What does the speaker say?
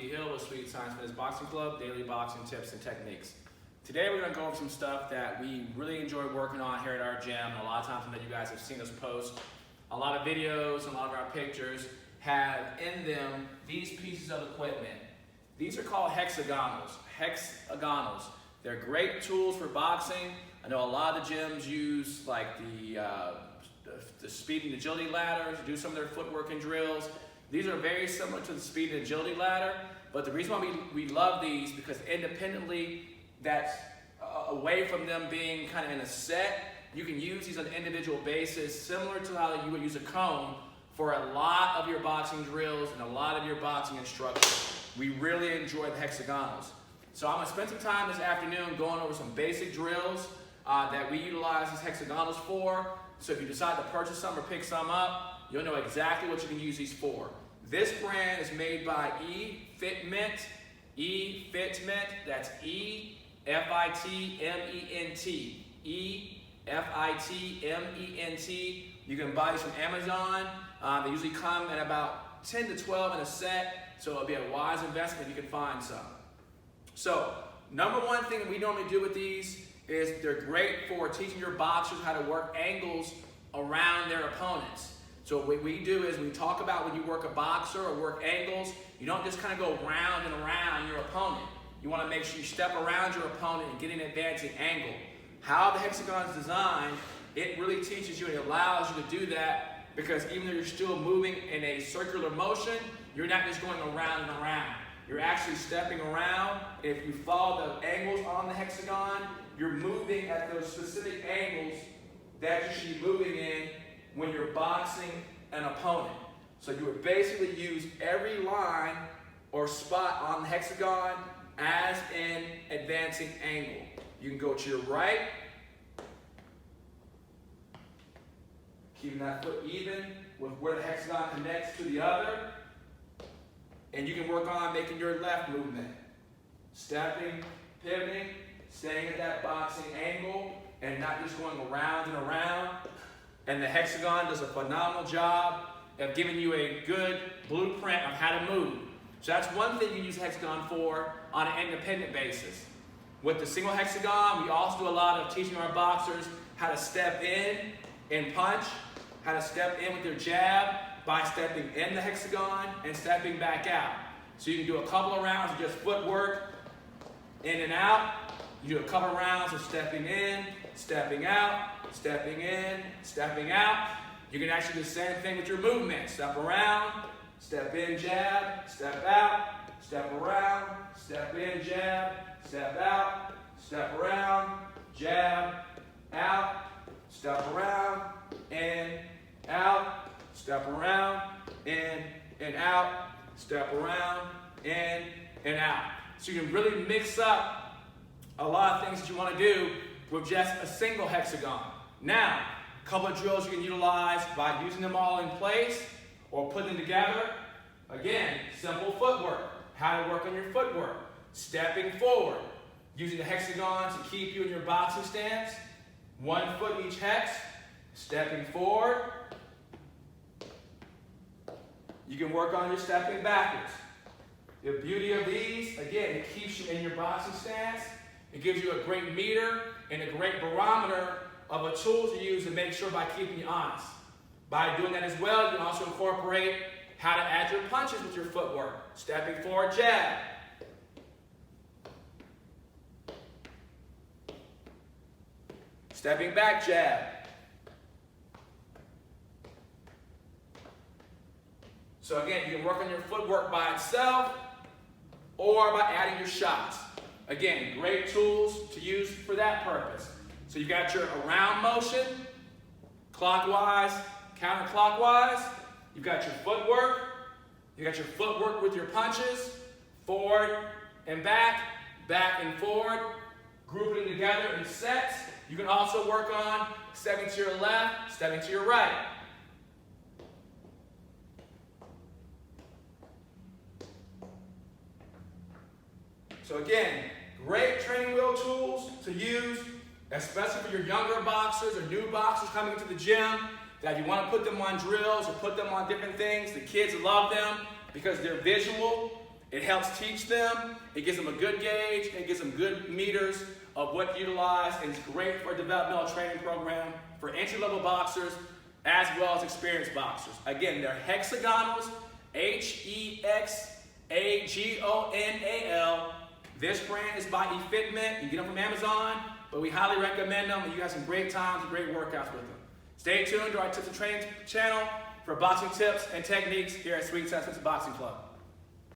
Hill with Sweet Science Fitness Boxing Club, daily boxing tips and techniques. Today we're going to go over some stuff that we really enjoy working on here at our gym. And a lot of times that you guys have seen us post a lot of videos and a lot of our pictures have in them these pieces of equipment. These are called hexagonals. Hexagonals. They're great tools for boxing. I know a lot of the gyms use like the speed and agility ladders, do some of their footwork and drills. These are very similar to the speed and agility ladder, but the reason why we love these because independently, that's away from them being kind of in a set, you can use these on an individual basis, similar to how you would use a cone for a lot of your boxing drills and a lot of your boxing instruction. We really enjoy the hexagonals. So I'm going to spend some time this afternoon going over some basic drills that we utilize these hexagonals for. So if you decide to purchase some or pick some up, you'll know exactly what you can use these for. This brand is made by eFitment. eFitment, that's E-F-I-T-M-E-N-T. E-F-I-T-M-E-N-T. You can buy these from Amazon. They usually come at about 10 to 12 in a set, so it'll be a wise investment if you can find some. So, number one thing that we normally do with these is they're great for teaching your boxers how to work angles around their opponents. So what we do is we talk about when you work a boxer or work angles, you don't just kind of go round and around your opponent. You want to make sure you step around your opponent and get an advancing angle. How the hexagon is designed, it really teaches you and allows you to do that because even though you're still moving in a circular motion, you're not just going around and around. You're actually stepping around. If you follow the angles on the hexagon, you're moving at those specific angles that you should be moving in when you're boxing an opponent. So you would basically use every line or spot on the hexagon as an advancing angle. You can go to your right, keeping that foot even with where the hexagon connects to the other. And you can work on making your left movement. Stepping, pivoting, staying at that boxing angle, and not just going around and around. And the hexagon does a phenomenal job of giving you a good blueprint of how to move. So that's one thing you use the hexagon for on an independent basis. With the single hexagon, we also do a lot of teaching our boxers how to step in and punch, how to step in with their jab by stepping in the hexagon and stepping back out. So you can do a couple of rounds of just footwork, in and out. You do a couple of rounds of stepping in, stepping out, stepping in, stepping out. You can actually do the same thing with your movement. Step around, step in, jab, step out, step around, step in, jab, step out, step around, jab, out, step around, in, out, step around, in, and out, step around, in, and out. So you can really mix up a lot of things that you want to do with just a single hexagon. Now, a couple of drills you can utilize by using them all in place or putting them together. Again, simple footwork. How to work on your footwork. Stepping forward. Using the hexagon to keep you in your boxing stance. 1 foot each hex. Stepping forward. You can work on your stepping backwards. The beauty of these, again, it keeps you in your boxing stance. It gives you a great meter and a great barometer of a tool to use to make sure by keeping you honest. By doing that as well, you can also incorporate how to add your punches with your footwork. Stepping forward, jab. Stepping back, jab. So again, you can work on your footwork by itself or by adding your shots. Again, great tools to use for that purpose. So you've got your around motion, clockwise, counterclockwise. You've got your footwork. You've got your footwork with your punches, forward and back and forward, grouping together in sets. You can also work on stepping to your left, stepping to your right. So again, great training wheel tools to use, especially for your younger boxers or new boxers coming into the gym, that you want to put them on drills or put them on different things. The kids love them because they're visual It helps teach them, it gives them a good gauge, it gives them good meters of what to utilize, and it's great for a developmental training program for entry-level boxers as well as experienced boxers. Again, they're hexagonals, Hexagonal. This brand is by eFitment. You get them from Amazon, but we highly recommend them, and you have some great times and great workouts with them. Stay tuned to our Tips and Training channel for boxing tips and techniques here at Sweet Success Boxing Club.